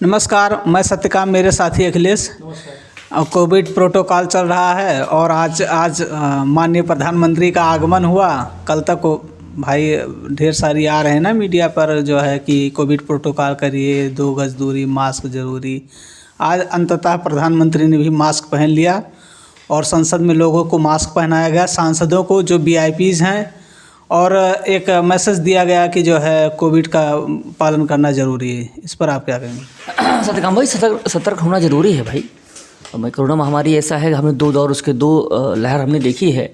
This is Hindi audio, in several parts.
नमस्कार, मैं सत्यकाम, मेरे साथी अखिलेश। कोविड प्रोटोकॉल चल रहा है और आज माननीय प्रधानमंत्री का आगमन हुआ। कल तक भाई ढेर सारी आ रहे हैं ना मीडिया पर जो है कि कोविड प्रोटोकॉल करिए, 2 गज दूरी, मास्क जरूरी। आज अंततः प्रधानमंत्री ने भी मास्क पहन लिया और संसद में लोगों को मास्क पहनाया गया, सांसदों को जो वीआईपीज हैं, और एक मैसेज दिया गया कि जो है कोविड का पालन करना ज़रूरी है। इस पर आप क्या कहेंगे? सत्यकाम भाई, सतर्क होना ज़रूरी है भाई। कोरोना महामारी ऐसा है, हमने 2 दौर, उसके 2 लहर हमने देखी है।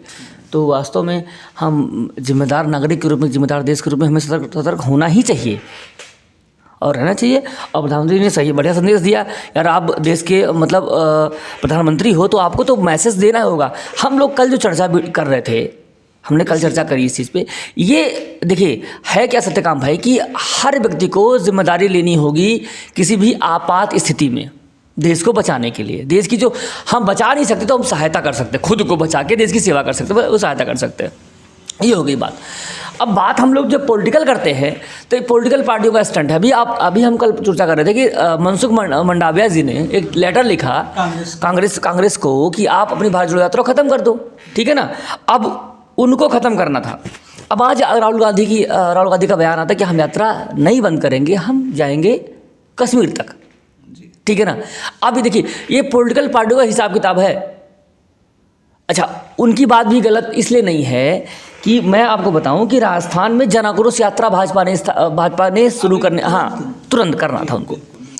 तो वास्तव में हम जिम्मेदार नागरिक के रूप में, जिम्मेदार देश के रूप में हमें सतर्क होना ही चाहिए और रहना चाहिए। और प्रधानमंत्री ने सही बढ़िया संदेश दिया। यार, आप देश के मतलब प्रधानमंत्री हो तो आपको तो मैसेज देना होगा। हम लोग कल जो चर्चा कर रहे थे, हमने कल चर्चा करी इस चीज़ पे। ये देखिए है क्या सत्यकाम भाई कि हर व्यक्ति को जिम्मेदारी लेनी होगी किसी भी आपात स्थिति में देश को बचाने के लिए। देश की जो हम बचा नहीं सकते तो हम सहायता कर सकते हैं, खुद को बचा के देश की सेवा कर सकते हैं, वो सहायता कर सकते हैं। ये हो गई बात। अब बात हम लोग जब पॉलिटिकल करते हैं तो ये पॉलिटिकल पार्टियों का स्टंट है। अभी हम कल चर्चा कर रहे थे कि मनसुख मंडाविया जी ने एक लेटर लिखा कांग्रेस को कि आप अपनी भारत जोड़ो यात्रा ख़त्म कर दो, ठीक है ना। अब उनको ख़त्म करना था। अब आज राहुल गांधी का बयान आता है कि हम यात्रा नहीं बंद करेंगे, हम जाएंगे कश्मीर तक, ठीक है ना। अभी देखिए ये पॉलिटिकल पार्टियों का हिसाब किताब है। अच्छा, उनकी बात भी गलत इसलिए नहीं है कि मैं आपको बताऊं कि राजस्थान में जन आक्रोश यात्रा भाजपा ने शुरू करने, तुरंत करना था उनको,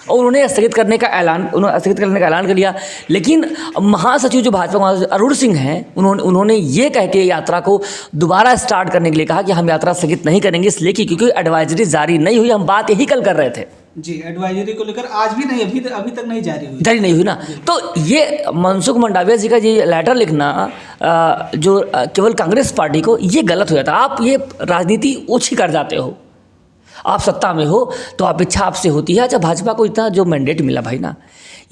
और उन्होंने स्थगित करने का ऐलान कर लिया। लेकिन महासचिव जो भाजपा अरुण सिंह हैं, उन्होंने ये कह के यात्रा को दोबारा स्टार्ट करने के लिए कहा कि हम यात्रा स्थगित नहीं करेंगे, इसलिए क्योंकि एडवाइजरी जारी नहीं हुई। हम बात यही कल कर रहे थे जी, एडवाइजरी को लेकर आज भी नहीं, अभी तक नहीं जारी नहीं हुई ना। तो ये मनसुख मंडाविया जी का ये लेटर लिखना जो केवल कांग्रेस पार्टी को, ये गलत हो जाता। आप ये राजनीति ओछी कर जाते हो। आप सत्ता में हो तो आप इच्छा आपसे होती है। अच्छा, भाजपा को इतना जो मैंडेट मिला भाई ना,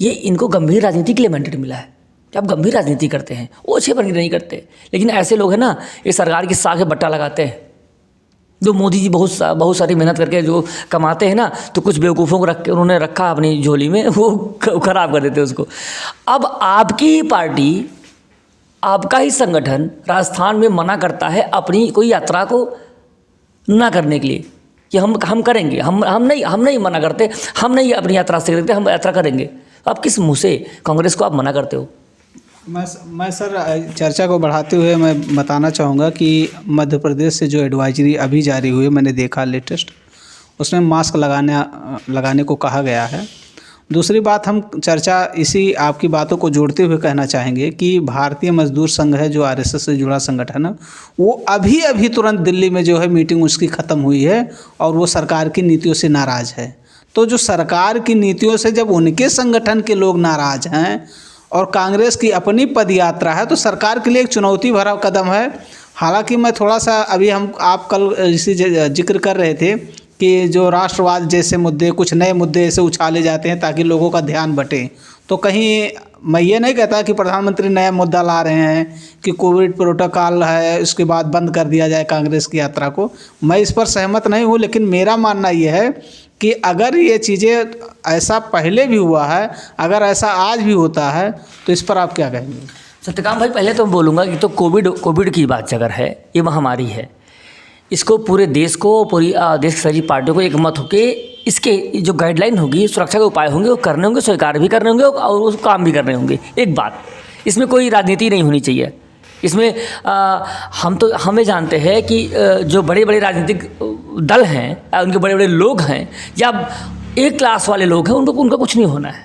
ये इनको गंभीर राजनीति के लिए मैंडेट मिला है कि आप गंभीर राजनीति करते हैं, ओछे पर नहीं करते। लेकिन ऐसे लोग हैं ना, ये सरकार की साख में बट्टा लगाते हैं। जो मोदी जी बहुत सारी मेहनत करके जो कमाते हैं ना, तो कुछ बेवकूफ़ों को उन्होंने रखा अपनी झोली में, वो खराब कर देते हैं उसको। अब आपकी पार्टी, आपका ही संगठन राजस्थान में मना करता है अपनी कोई यात्रा को ना करने के लिए कि हम करेंगे। हम नहीं मना करते, हम नहीं अपनी यात्रा से करते, हम यात्रा करेंगे। आप किस मुँह से कांग्रेस को आप मना करते हो? मैं सर चर्चा को बढ़ाते हुए मैं बताना चाहूँगा कि मध्य प्रदेश से जो एडवाइजरी अभी जारी हुई, मैंने देखा लेटेस्ट, उसमें मास्क लगाने को कहा गया है। दूसरी बात, हम चर्चा इसी आपकी बातों को जोड़ते हुए कहना चाहेंगे कि भारतीय मजदूर संघ है, जो आरएसएस से जुड़ा संगठन है, वो अभी तुरंत दिल्ली में जो है मीटिंग उसकी ख़त्म हुई है और वो सरकार की नीतियों से नाराज़ है। तो जो सरकार की नीतियों से जब उनके संगठन के लोग नाराज़ हैं और कांग्रेस की अपनी पदयात्रा है, तो सरकार के लिए एक चुनौती भरा कदम है। हालांकि मैं थोड़ा सा आप कल इसी जिक्र कर रहे थे कि जो राष्ट्रवाद जैसे मुद्दे, कुछ नए मुद्दे ऐसे उछाले जाते हैं ताकि लोगों का ध्यान बटे। तो कहीं मैं ये नहीं कहता कि प्रधानमंत्री नया मुद्दा ला रहे हैं कि कोविड प्रोटोकॉल है, उसके बाद बंद कर दिया जाए कांग्रेस की यात्रा को। मैं इस पर सहमत नहीं हूँ, लेकिन मेरा मानना ये है कि अगर ये चीज़ें, ऐसा पहले भी हुआ है, अगर ऐसा आज भी होता है, तो इस पर आप क्या कहेंगे? सत्यकाम भाई, पहले तो मैं बोलूँगा कि तो कोविड की बात अगर है, ये महामारी है, इसको पूरे देश को, पूरी देश की सारी पार्टियों को एक मत होके इसके जो गाइडलाइन होगी, सुरक्षा के उपाय होंगे, वो करने होंगे, स्वीकार भी करने होंगे और उस काम भी करने होंगे। एक बात, इसमें कोई राजनीति नहीं होनी चाहिए। इसमें हमें जानते हैं कि जो बड़े बड़े राजनीतिक दल हैं, उनके बड़े बड़े लोग हैं, या एक क्लास वाले लोग हैं, उनका कुछ नहीं होना है,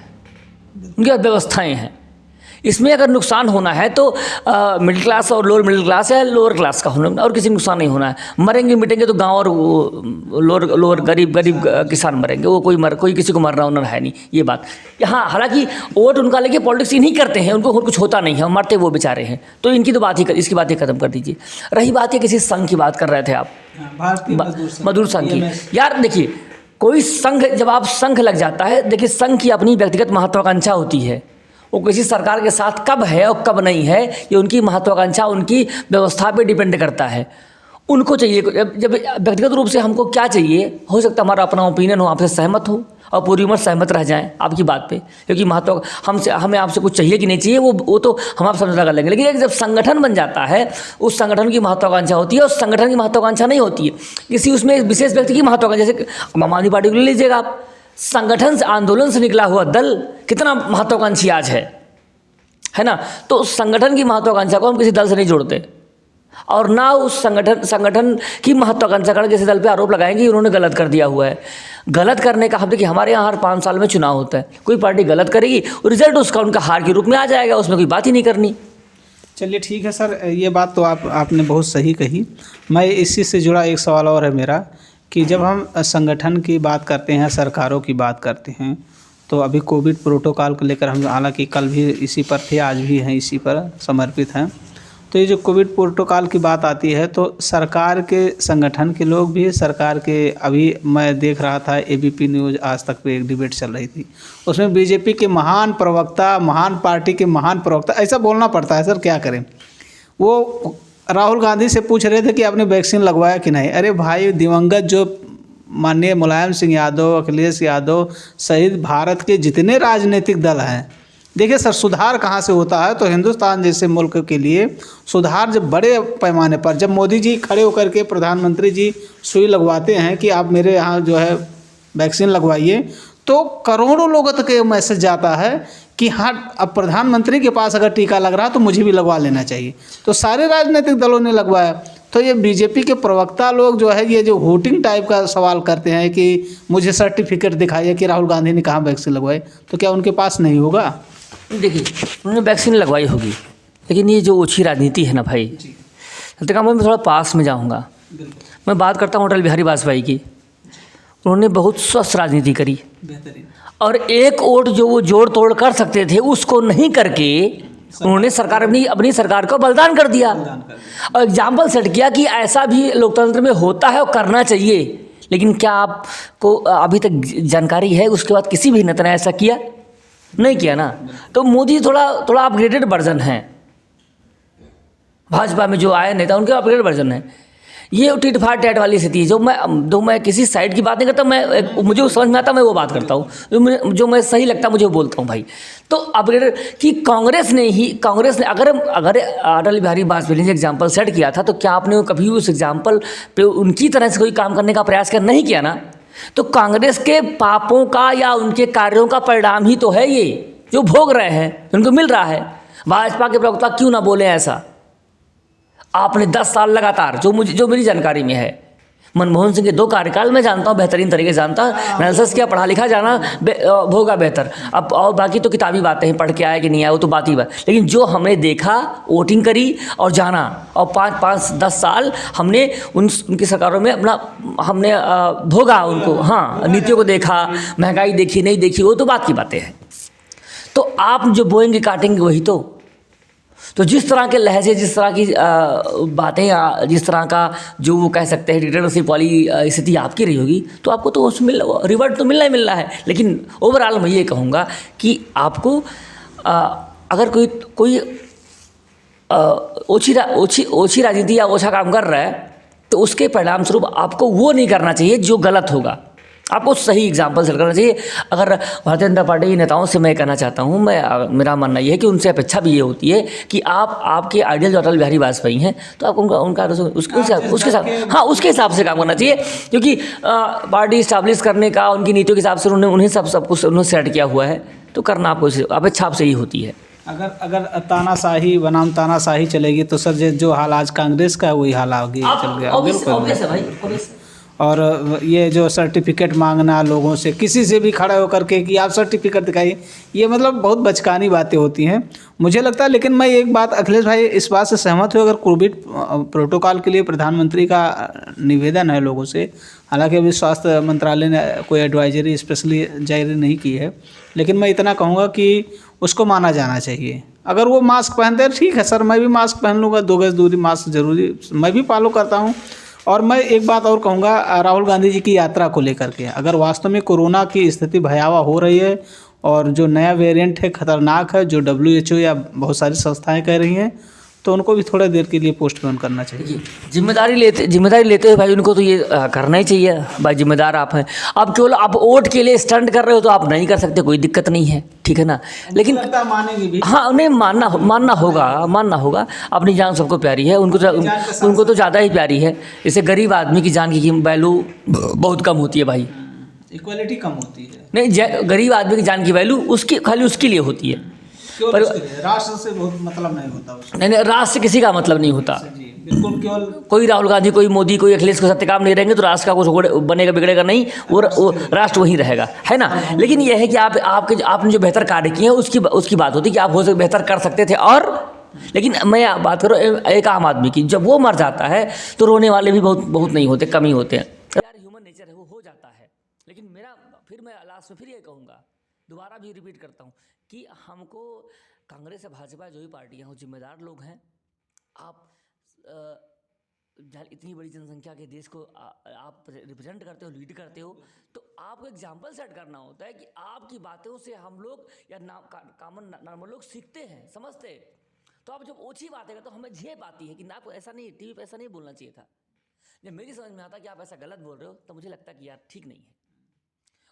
उनकी व्यवस्थाएँ हैं। इसमें अगर नुकसान होना है तो मिडिल क्लास और लोअर मिडिल क्लास या लोअर क्लास का होना, और किसी नुकसान नहीं होना है। मरेंगे मिटेंगे तो गांव और लोअर गरीब किसान मरेंगे, वो कोई किसी को मरना होना है नहीं। ये बात यहाँ, हालांकि वोट उनका लेके पॉलिटिक्स नहीं करते हैं, उनको कुछ होता नहीं है, मरते वो बेचारे हैं। तो इनकी तो बात ही इसकी बात ही खत्म कर दीजिए। रही बात है किसी संघ की बात कर रहे थे आप, मजदूर संघ की। यार देखिए, कोई संघ, जब आप संघ लग जाता है, देखिए संघ की अपनी व्यक्तिगत महत्वाकांक्षा होती है। वो किसी सरकार के साथ कब है और कब नहीं है, ये उनकी महत्वाकांक्षा, उनकी व्यवस्था पे डिपेंड करता है। उनको चाहिए जब व्यक्तिगत रूप से हमको क्या चाहिए, हो सकता है हमारा अपना ओपिनियन हो, आपसे सहमत हो और पूरी उम्र सहमत रह जाएं आपकी बात पे, क्योंकि महत्व हमें आपसे कुछ चाहिए कि नहीं चाहिए वो तो हम आप समझौता कर लेंगे। लेकिन एक जब संगठन बन जाता है, उस संगठन की महत्वाकांक्षा होती है, उस संगठन की महत्वाकांक्षा नहीं होती है किसी उसमें विशेष व्यक्ति की महत्वाकांक्षा। जैसे आम आदमी पार्टी को ले लीजिएगा आप, संगठन से, आंदोलन से निकला हुआ दल कितना महत्वाकांक्षी आज है ना। तो उस संगठन की महत्वाकांक्षा को हम किसी दल से नहीं जोड़ते, और ना उस संगठन की महत्वाकांक्षा कर किसी दल पे आरोप लगाएंगे कि उन्होंने गलत कर दिया हुआ है। गलत करने का, हम देखिए हमारे यहाँ हर 5 साल में चुनाव होता है, कोई पार्टी गलत करेगी और रिजल्ट उसका उनका हार के रूप में आ जाएगा, उसमें कोई बात ही नहीं करनी। चलिए ठीक है सर, ये बात तो आपने बहुत सही कही। मैं इसी से जुड़ा एक सवाल और है मेरा कि जब हम संगठन की बात करते हैं, सरकारों की बात करते हैं, तो अभी कोविड प्रोटोकॉल को लेकर हम हालांकि कल भी इसी पर थे, आज भी हैं इसी पर समर्पित हैं। तो ये जो कोविड प्रोटोकॉल की बात आती है तो सरकार के संगठन के लोग भी, सरकार के, अभी मैं देख रहा था एबीपी न्यूज़ आज तक पे एक डिबेट चल रही थी, उसमें बीजेपी के महान प्रवक्ता, महान पार्टी के महान प्रवक्ता, ऐसा बोलना पड़ता है सर, क्या करें, वो राहुल गांधी से पूछ रहे थे कि आपने वैक्सीन लगवाया कि नहीं। अरे भाई, दिवंगत जो माननीय मुलायम सिंह यादव, अखिलेश यादव सहित भारत के जितने राजनीतिक दल हैं, देखिए सर, सुधार कहाँ से होता है तो हिंदुस्तान जैसे मुल्क के लिए सुधार जब बड़े पैमाने पर, जब मोदी जी खड़े होकर के प्रधानमंत्री जी सुई लगवाते हैं कि आप मेरे यहाँ जो है वैक्सीन लगवाइए, तो करोड़ों लोगों तक ये मैसेज जाता है कि हाँ, अब प्रधानमंत्री के पास अगर टीका लग रहा है तो मुझे भी लगवा लेना चाहिए। तो सारे राजनीतिक दलों ने लगवाया। तो ये बीजेपी के प्रवक्ता लोग जो है, ये जो वोटिंग टाइप का सवाल करते हैं कि मुझे सर्टिफिकेट दिखाइए कि राहुल गांधी ने कहाँ वैक्सीन लगवाई, तो क्या उनके पास नहीं होगा? देखिए, उन्होंने वैक्सीन लगवाई होगी, लेकिन ये जो ओछी राजनीति है ना भाई, सत्यकाम मैं थोड़ा पास में जाऊंगा। मैं बात करता हूँ अटल बिहारी वाजपेयी की। उन्होंने बहुत स्वस्थ राजनीति करी, और एक वोट जो वो जोड़ तोड़ कर सकते थे उसको नहीं करके उन्होंने अपनी सरकार को बलिदान कर दिया, और एग्जाम्पल सेट किया कि ऐसा भी लोकतंत्र में होता है और करना चाहिए। लेकिन क्या आपको अभी तक जानकारी है उसके बाद किसी भी नेता ने ऐसा किया? नहीं किया ना। तो मोदी थोड़ा अपग्रेडेड वर्जन है, भाजपा में जो आए नेता उनके अपग्रेडेड वर्जन है। ये टिट फाट टैट वाली स्थिति है, जो मैं किसी साइड की बात नहीं करता, मुझे समझ में आता मैं वो बात करता हूँ, जो मैं सही लगता मुझे बोलता हूँ भाई। तो अपग्रेडेड कि कांग्रेस ने अगर अटल बिहारी वाजपेयी ने एग्जाम्पल सेट किया था, तो क्या आपने कभी उस एग्जाम्पल पे उनकी तरह से कोई काम करने का प्रयास नहीं किया ना? तो कांग्रेस के पापों का या उनके कार्यों का परिणाम ही तो है ये जो भोग रहे हैं, उनको मिल रहा है। भाजपा के प्रवक्ता क्यों ना बोले ऐसा? आपने 10 साल लगातार, जो मेरी जानकारी में है, मनमोहन सिंह के 2 कार्यकाल में जानता हूँ, बेहतरीन तरीके से जानता हूँ, एनालिसिस किया, पढ़ा लिखा जाना होगा बेहतर। अब और बाकी तो किताबी बातें हैं, पढ़ के आया कि नहीं आया वो तो बात ही बात। लेकिन जो हमने देखा, वोटिंग करी और जाना, और 5-10 साल हमने उनकी सरकारों में हमने भोगा उनको, हाँ, नीतियों को देखा, महंगाई देखी नहीं देखी, वो तो बात की बातें हैं। तो आप जो बोएंगे काटेंगे वही तो जिस तरह के लहजे, जिस तरह की बातें, जिस तरह का जो वो कह सकते हैं डिक्टेटरशिप वाली स्थिति आपकी रही होगी, तो आपको तो उसमें रिवर्ट तो मिलना ही मिलना है। लेकिन ओवरऑल मैं ये कहूँगा कि आपको अगर कोई ओछी राजनीति या ओछा काम कर रहा है, तो उसके परिणाम स्वरूप आपको वो नहीं करना चाहिए जो गलत होगा, आपको सही एग्जाम्पल सेट करना चाहिए। अगर भारतीय जनता पार्टी के नेताओं से मैं कहना चाहता हूँ, मेरा मानना ये है कि उनसे अपेक्षा भी ये होती है कि आपके आइडियल जो अटल बिहारी वाजपेयी हैं, तो आप उनका उसके हिसाब से काम करना चाहिए, क्योंकि पार्टी इस्टेब्लिश करने का उनकी नीतियों के हिसाब से उन्हें सब कुछ उन्होंने सेट किया हुआ है, तो करना आपको अपेक्षा आपसे ही होती है। अगर तानाशाही बनाम तानाशाही चलेगी तो सर जो हाल आज कांग्रेस का है वही हाल आगे चल गया। बिल्कुल। और ये जो सर्टिफिकेट मांगना लोगों से, किसी से भी खड़ा होकर के कि आप सर्टिफिकेट दिखाइए, ये मतलब बहुत बचकानी बातें होती हैं मुझे लगता है। लेकिन मैं एक बात, अखिलेश भाई इस बात से सहमत हूँ, अगर कोविड प्रोटोकॉल के लिए प्रधानमंत्री का निवेदन है लोगों से, हालांकि अभी स्वास्थ्य मंत्रालय ने कोई एडवाइजरी स्पेशली जारी नहीं की है, लेकिन मैं इतना कहूँगा कि उसको माना जाना चाहिए। अगर वो मास्क पहनते हैं, ठीक है सर, मैं भी मास्क पहन लूँगा, 2 गज दूरी मास्क जरूरी मैं भी फॉलो करता हूँ। और मैं एक बात और कहूँगा राहुल गांधी जी की यात्रा को लेकर के, अगर वास्तव में कोरोना की स्थिति भयावह हो रही है और जो नया वेरिएंट है खतरनाक है, जो WHO या बहुत सारी संस्थाएं कह रही हैं, तो उनको भी थोड़ा देर के लिए पोस्टपोन करना चाहिए। देखिए जिम्मेदारी लेते हुए भाई उनको तो ये करना ही चाहिए भाई, जिम्मेदार आप हैं। अब केवल आप वोट के लिए स्टंट कर रहे हो तो आप नहीं कर सकते, कोई दिक्कत नहीं है, ठीक है ना। लेकिन लगता है मानेंगे भी। हाँ, उन्हें मानना होगा। अपनी जान सबको प्यारी है, उनको तो ज़्यादा ही प्यारी है। जैसे गरीब आदमी की जान की वैल्यू बहुत कम होती है भाई। इक्वालिटी कम होती है। नहीं, गरीब आदमी की जान की वैल्यू खाली उसके लिए होती है। केवल उसके लिए, राष्ट्र से बहुत मतलब नहीं होता उसको। नहीं, राष्ट्र से किसी का मतलब नहीं होता। जी बिल्कुल, केवल कोई राहुल गांधी, कोई मोदी, कोई अखिलेश को सत्य काम नहीं रहेंगे तो राष्ट्र का कुछ बनेगा बिगड़ेगा नहीं, वो राष्ट्र वहीं रहेगा, है ना। लेकिन यह है कि आपने जो बेहतर कार्य किए हैं उसकी बात होती है कि आप हो सके बेहतर कर सकते थे। और लेकिन मैं बात करूँ एक आम आदमी की, जब वो मर जाता है तो रोने वाले भी बहुत नहीं होते, कम ही होते हैं। यार ह्यूमन नेचर है, वो हो जाता है। लेकिन मैं लास्ट में फिर ये कहूँगा, दोबारा भी रिपीट करता हूँ कि हमको कांग्रेस या भाजपा जो भी पार्टियाँ हो, जिम्मेदार लोग हैं। आप इतनी बड़ी जनसंख्या के देश को आप रिप्रेजेंट करते हो, लीड करते हो, तो आपको एग्जाम्पल सेट करना होता है कि आपकी बातों से हम लोग या कॉमन नॉर्मल लोग सीखते हैं, समझते हैं। तो आप जब ओछी बातें करते हो तो हमें झेप आती है कि ना, आपको ऐसा नहीं, टीवी पे ऐसा नहीं बोलना चाहिए था। जब मेरी समझ में आता है कि आप ऐसा गलत बोल रहे हो तो मुझे लगता है कि यार ठीक नहीं है,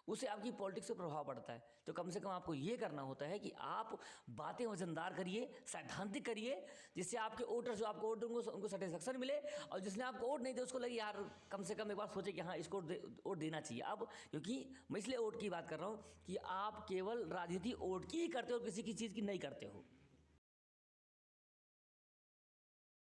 उससे आपकी पॉलिटिक्स पे प्रभाव पड़ता है। तो कम से कम आपको ये करना होता है कि आप बातें वजनदार करिए, सैद्धांतिक करिए, जिससे आपके वोटर जो आपको वोट देंगे उनको सेटिस्फेक्शन मिले, और जिसने आपको वोट नहीं दिया उसको लगे यार कम से कम एक बार सोचे कि हाँ इसको वोट देना चाहिए। अब क्योंकि मैं इसलिए वोट की बात कर रहा हूँ कि आप केवल राजनीति वोट की ही करते हो और किसी की चीज़ की नहीं करते हो।